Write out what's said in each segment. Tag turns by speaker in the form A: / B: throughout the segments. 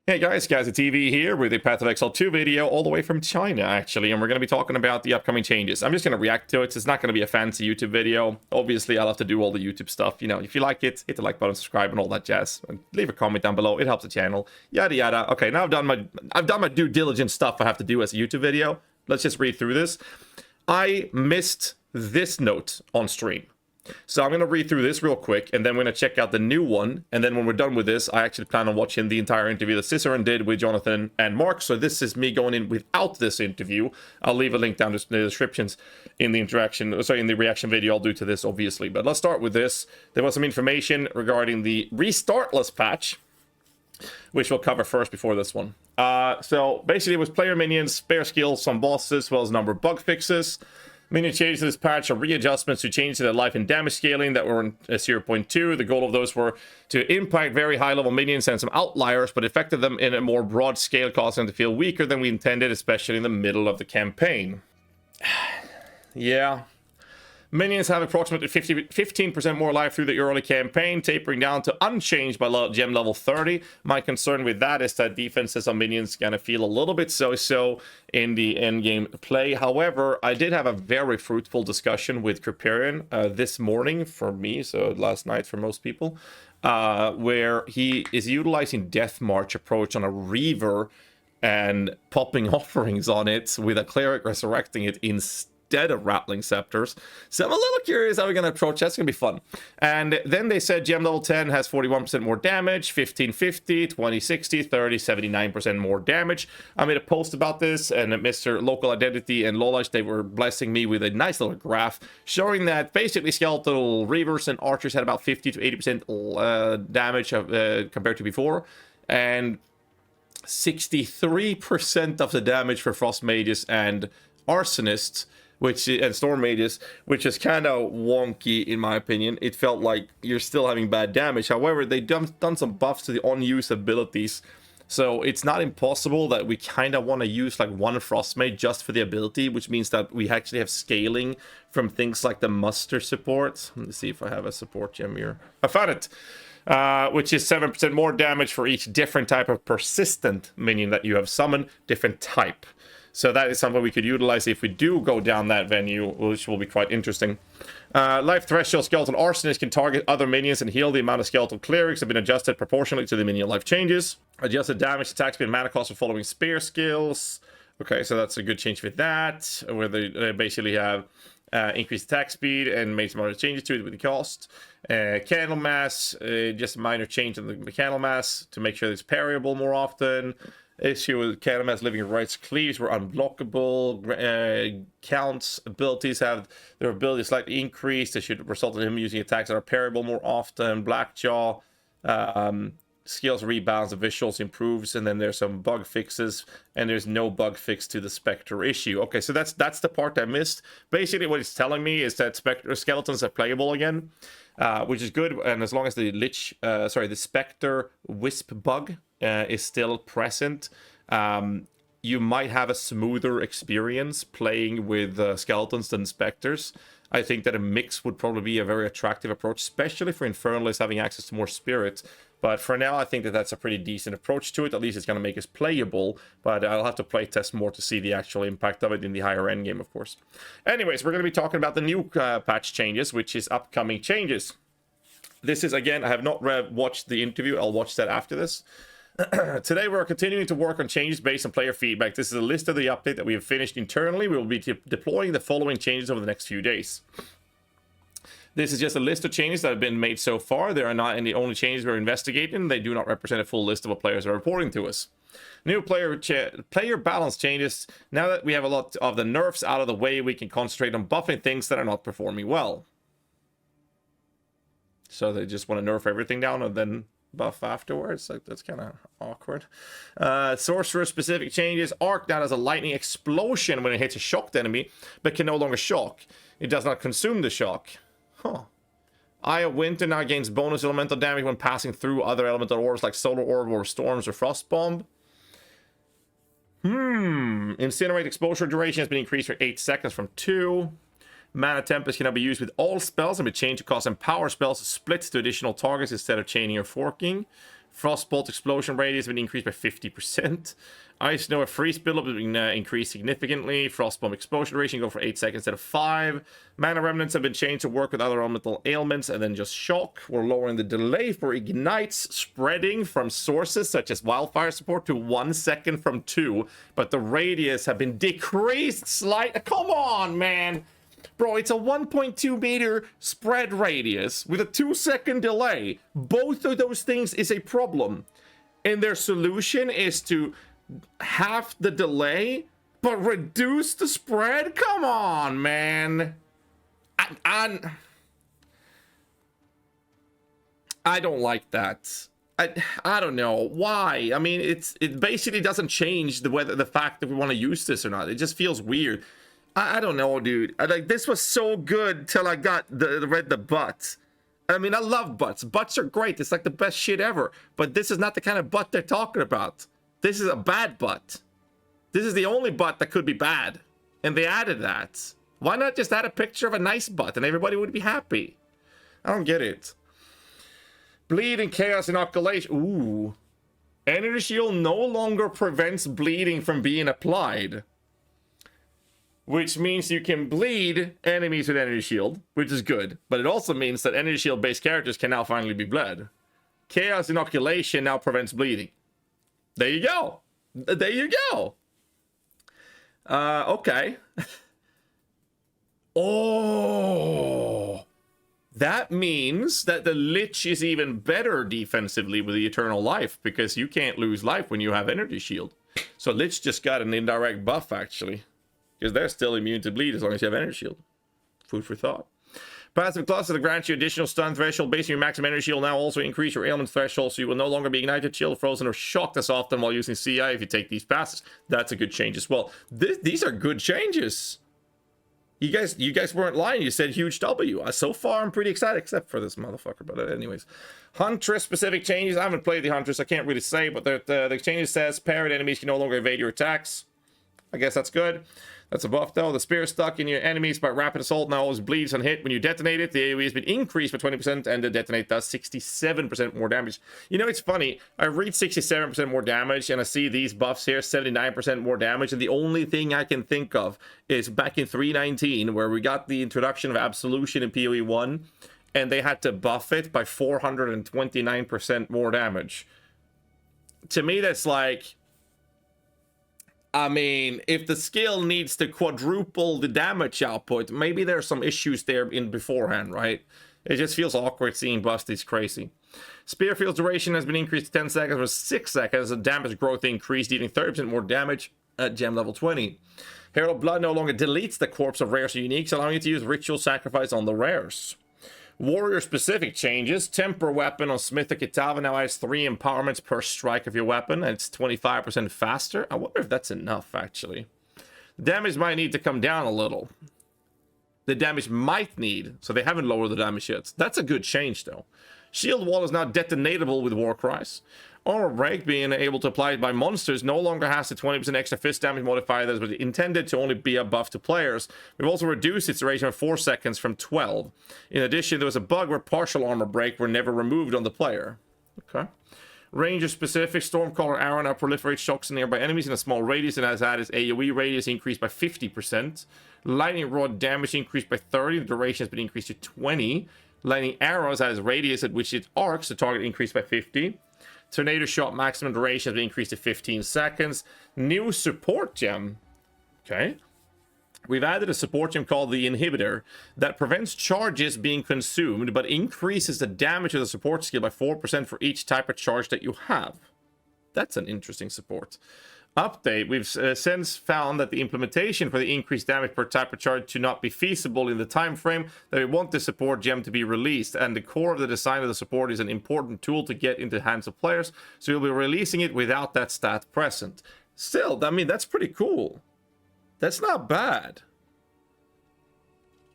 A: Hey guys, GHAZZY TV here with a Path of Exile 2 video all the way from China, actually, and we're going to be talking about the upcoming changes. I'm just going to react to it. It's not going to be a fancy YouTube video. Obviously, I'll have to do all the YouTube stuff. You know, if you like it, hit the like button, subscribe, and all that jazz. And leave a comment down below. It helps the channel. Yada yada. Okay, now I've done my due diligence stuff I have to do as a YouTube video. Let's just read through this. I missed this note on stream. So I'm going to read through this real quick, and then we're going to check out the new one. And then when we're done with this, I actually plan on watching the entire interview that Ciceron did with Jonathan and Mark. So this is me going in without this interview. I'll leave a link down in the descriptions in the in the reaction video I'll do to this, obviously. But let's start with this. There was some information regarding the Restartless patch, which we'll cover first before this one. So basically it was player minions, spare skills, some bosses, as well as a number of bug fixes. Minion changes to this patch are readjustments to change to the life and damage scaling that were in 0.2. The goal of those were to impact very high-level minions and some outliers, but affected them in a more broad scale, causing them to feel weaker than we intended, especially in the middle of the campaign. Yeah. Minions have approximately 15% more life through the early campaign, tapering down to unchanged by gem level 30. My concern with that is that defenses on minions gonna feel a little bit so-so in the endgame play. However, I did have a very fruitful discussion with Kriparian this morning for me, so last night for most people, where he is utilizing Death March approach on a Reaver and popping offerings on it with a Cleric resurrecting it instead of Rattling Scepters. So I'm a little curious how we're going to approach that. It's going to be fun. And then they said gem level 10 has 41% more damage, 1550, 2060, 30, 79% more damage. I made a post about this, and Mr. Local Identity and Lolash, they were blessing me with a nice little graph showing that basically skeletal reavers and archers had about 50 to 80% damage compared to before, and 63% of the damage for frost mages and arsonists, and storm mages, which is kind of wonky in my opinion. It felt like you're still having bad damage. However, they've done some buffs to the unused abilities, so it's not impossible that we kind of want to use like one frost mage just for the ability, which means that we actually have scaling from things like the muster support. Let me see if I have a support gem here. I found it. Which is 7% more damage for each different type of persistent minion that you have summoned, different type. So that is something we could utilize if we do go down that venue, which will be quite interesting. Life Threshold Skeleton Arsonist can target other minions and heal. The amount of Skeletal Clerics have been adjusted proportionally to the minion life changes. Adjusted damage, attack speed, and mana cost for following spear skills. Okay, so that's a good change with that, where they basically have increased attack speed and made some other changes to it with the cost. Candle Mass, just a minor change in the Candle Mass to make sure it's parryable more often. Issue with Candle Mass living rights cleaves were unblockable. Count's abilities have their ability slightly increased. It should result in him using attacks that are parryable more often. Blackjaw, skills rebalance, the visuals improves, and then there's some bug fixes, and there's no bug fix to the Spectre issue. Okay, so that's the part I missed. Basically, what it's telling me is that Spectre skeletons are playable again, which is good, and as long as the the Spectre Wisp bug is still present, you might have a smoother experience playing with skeletons than Spectres. I think that a mix would probably be a very attractive approach, especially for Infernalists having access to more spirits. But for now, I think that that's a pretty decent approach to it. At least it's going to make us playable, but I'll have to play test more to see the actual impact of it in the higher end game, of course. Anyways, we're going to be talking about the new patch changes, which is upcoming changes. This is, again, I have not watched the interview. I'll watch that after this. Today we're continuing to work on changes based on player feedback. This is a list of the update that we have finished internally. We will be deploying the following changes over the next few days. This is just a list of changes that have been made so far. They are not any only changes we're investigating. They do not represent a full list of what players are reporting to us. New player balance changes. Now that we have a lot of the nerfs out of the way, we can concentrate on buffing things that are not performing well. So they just want to nerf everything down and then buff afterwards. Like, that's kind of awkward. Sorcerer specific changes. Arc now has a lightning explosion when it hits a shocked enemy, but can no longer shock. It does not consume the shock. Huh. Eye of Winter now gains bonus elemental damage when passing through other elemental orbs like Solar Orb or Storms or Frost Bomb. Incinerate exposure duration has been increased for 8 seconds from 2. Mana Tempest can now be used with all spells and be changed to cause Empower spells to split to additional targets instead of chaining or forking. Frostbolt explosion radius has been increased by 50%. Ice Snow Freeze buildup has been increased significantly. Frostbomb explosion ratio can go for 8 seconds instead of 5. Mana remnants have been changed to work with other elemental ailments and then just shock. We're lowering the delay for ignites spreading from sources such as wildfire support to 1 second from 2, but the radius have been decreased slightly. Come on, man. Bro, it's a 1.2 meter spread radius with a 2-second delay. Both of those things is a problem. And their solution is to half the delay, but reduce the spread? Come on, man. I don't like that. I don't know why. I mean, it basically doesn't change the fact that we want to use this or not. It just feels weird. I don't know, dude. Like, this was so good till I got read the butt. I mean, I love butts. Butts are great. It's like the best shit ever. But this is not the kind of butt they're talking about. This is a bad butt. This is the only butt that could be bad. And they added that. Why not just add a picture of a nice butt and everybody would be happy? I don't get it. Bleed and Chaos Inoculation. Ooh. Energy Shield no longer prevents bleeding from being applied. Which means you can bleed enemies with Energy Shield, which is good. But it also means that Energy Shield based characters can now finally be bled. Chaos Inoculation now prevents bleeding. There you go. There you go. Okay. Oh. That means that the Lich is even better defensively with the Eternal Life, because you can't lose life when you have Energy Shield. So Lich just got an indirect buff, actually. Because they're still immune to bleed as long as you have Energy Shield. Food for thought. Passive cluster that grants you additional stun threshold based on your maximum energy shield now also increase your ailment threshold, so you will no longer be ignited, chilled, frozen, or shocked as often while using CI if you take these passes. That's a good change as well. These are good changes. You guys weren't lying. You said huge W. So far, I'm pretty excited, except for this motherfucker. But anyways, Huntress specific changes. I haven't played the Huntress. I can't really say, but the changes says parried enemies can no longer evade your attacks. I guess that's good. That's a buff, though. The spear stuck in your enemies by rapid assault now always bleeds on hit when you detonate it. The AoE has been increased by 20%, and the detonate does 67% more damage. You know, it's funny. I read 67% more damage, and I see these buffs here, 79% more damage, and the only thing I can think of is back in 3.19, where we got the introduction of Absolution in PoE 1, and they had to buff it by 429% more damage. To me, that's like... I mean, if the skill needs to quadruple the damage output, maybe there's some issues there in beforehand, right? It just feels awkward seeing buffs these crazy. Spear field's duration has been increased to 10 seconds or 6 seconds. The damage growth increased, dealing 30% more damage at gem level 20. Herald of Blood no longer deletes the corpse of rares or uniques, allowing you to use ritual sacrifice on the rares. Warrior specific changes. Temper weapon on Smith or Kitava now adds 3 empowerments per strike of your weapon, and it's 25% faster. I wonder if that's enough, actually. The damage might need to come down a little. The damage might need, so they haven't lowered the damage yet. That's a good change, though. Shield Wall is now detonatable with War Cries. Armor Break, being able to apply it by monsters, no longer has the 20% extra fist damage modifier that was intended to only be a buff to players. We've also reduced its duration of 4 seconds from 12. In addition, there was a bug where partial Armor Break were never removed on the player. Okay. Ranger-specific Stormcaller Arrow now proliferates shocks in nearby enemies in a small radius and has had its AoE radius increased by 50%. Lightning Rod damage increased by 30. The duration has been increased to 20. Lightning Arrows has radius at which it arcs. The target increased by 50. Tornado Shot maximum duration has been increased to 15 seconds. New support gem. Okay. We've added a support gem called the Inhibitor that prevents charges being consumed, but increases the damage of the support skill by 4% for each type of charge that you have. That's an interesting support. Update. We've since found that the implementation for the increased damage per type of charge to not be feasible in the time frame that we want the support gem to be released, and the core of the design of the support is an important tool to get into the hands of players, so you'll be releasing it without that stat present. Still, I mean, that's pretty cool. That's not bad.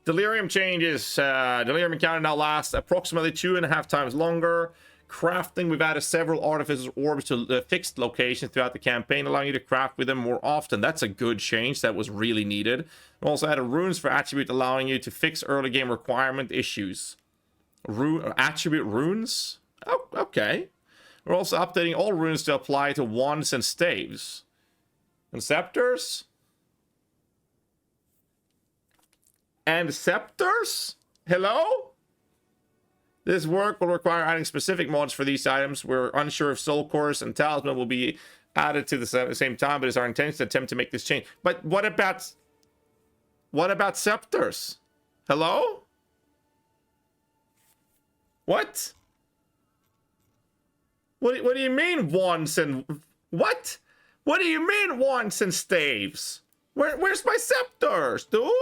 A: Delirium changes. Delirium encounter now lasts approximately 2.5 times longer. Crafting, we've added several Artificer's Orbs to fixed locations throughout the campaign, allowing you to craft with them more often. That's a good change. That was really needed. We also added Runes for Attribute, allowing you to fix early game requirement issues. Attribute Runes? Oh, okay. We're also updating all runes to apply to wands and staves. And scepters? And scepters? Hello? This work will require adding specific mods for these items. We're unsure if soul cores and talisman will be added to the same time, but it's our intention to attempt to make this change. But what about scepters? Hello? What? What do you mean wands and what? What do you mean wands and staves? Where's my scepters, dude?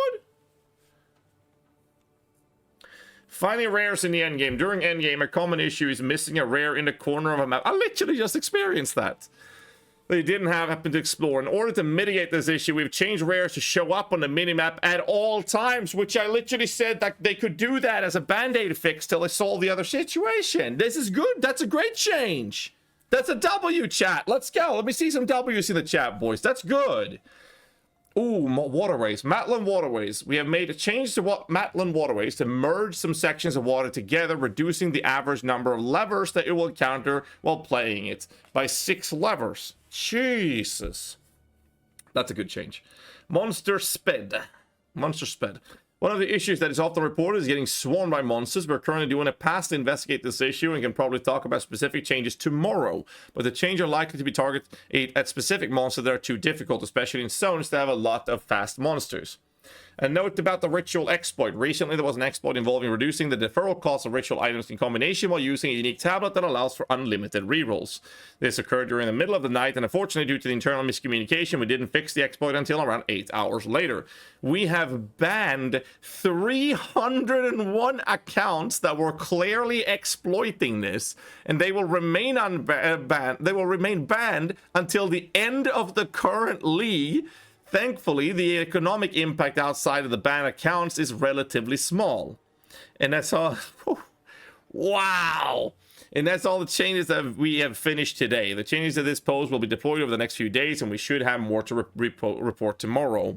A: Finding rares in the endgame. During endgame, a common issue is missing a rare in the corner of a map. I literally just experienced that. They didn't happen to explore. In order to mitigate this issue, we've changed rares to show up on the minimap at all times, which I literally said that they could do that as a band-aid fix till they solve the other situation. This is good. That's a great change. That's a W, chat. Let's go. Let me see some W's in the chat, boys. That's good. Ooh, waterways. Matland waterways. We have made a change to Matland waterways to merge some sections of water together, reducing the average number of levers that it will encounter while playing it by 6 levers. Jesus. That's a good change. Monster sped. Monster sped. One of the issues that is often reported is getting swarmed by monsters. We're currently doing a pass to investigate this issue and can probably talk about specific changes tomorrow. But the changes are likely to be targeted at specific monsters that are too difficult, especially in zones that have a lot of fast monsters. A note about the ritual exploit. Recently, there was an exploit involving reducing the deferral cost of ritual items in combination while using a unique tablet that allows for unlimited rerolls. This occurred during the middle of the night, and unfortunately, due to the internal miscommunication, we didn't fix the exploit until around 8 hours later. We have banned 301 accounts that were clearly exploiting this, and they will remain banned. They will remain banned until the end of the current league. Thankfully, the economic impact outside of the ban accounts is relatively small. And that's all. Wow. And that's all the changes that we have finished today. The changes to this post will be deployed over the next few days, and we should have more to report tomorrow.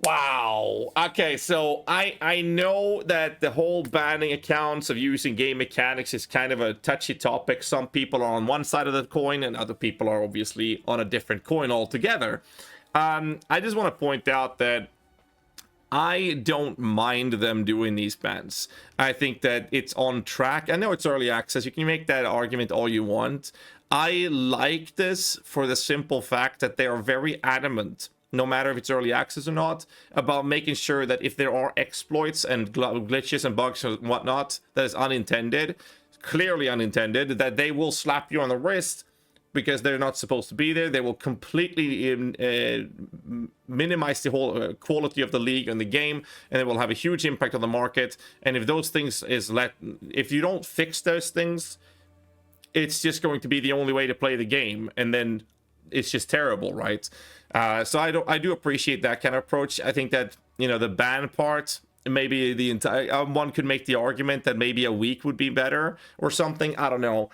A: Wow. Okay, so I know that the whole banning accounts of using game mechanics is kind of a touchy topic. Some people are on one side of the coin and other people are obviously on a different coin altogether. I just want to point out that I don't mind them doing these bans. I think that it's on track. I know it's early access. You can make that argument all you want. I like this for the simple fact that they are very adamant, no matter if it's early access or not, about making sure that if there are exploits and glitches and bugs and whatnot that is unintended, clearly unintended, that they will slap you on the wrist because they're not supposed to be there. They will completely minimize the whole quality of the league and the game, and it will have a huge impact on the market. And if those things if you don't fix those things, it's just going to be the only way to play the game, and then it's just terrible, right? So I do appreciate that kind of approach. I think that, you know, the ban part, maybe the entire one could make the argument that maybe a week would be better or something. I don't know.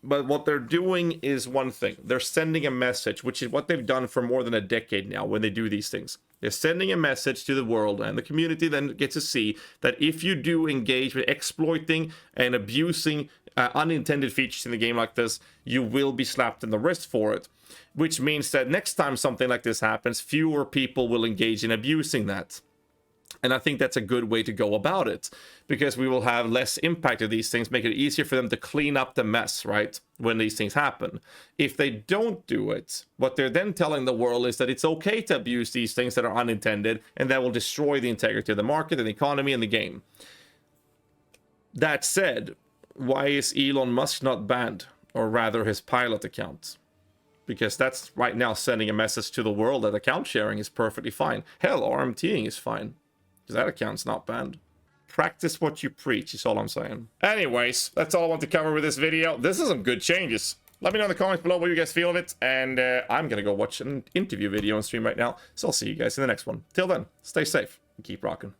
A: But what they're doing is one thing. They're sending a message, which is what they've done for more than a decade now when they do these things. They're sending a message to the world, and the community then gets to see that if you do engage with exploiting and abusing unintended features in the game like this, you will be slapped in the wrist for it. Which means that next time something like this happens, fewer people will engage in abusing that. And I think that's a good way to go about it, because we will have less impact of these things, make it easier for them to clean up the mess, right, when these things happen. If they don't do it, what they're then telling the world is that it's okay to abuse these things that are unintended, and that will destroy the integrity of the market and the economy and the game. That said, why is Elon Musk not banned, or rather his pilot account? Because that's right now sending a message to the world that account sharing is perfectly fine. Hell, RMTing is fine. Because that account's not banned. Practice what you preach is all I'm saying. Anyways, that's all I want to cover with this video. This is some good changes. Let me know in the comments below what you guys feel of it. And I'm going to go watch an interview video on stream right now. So I'll see you guys in the next one. Till then, stay safe and keep rocking.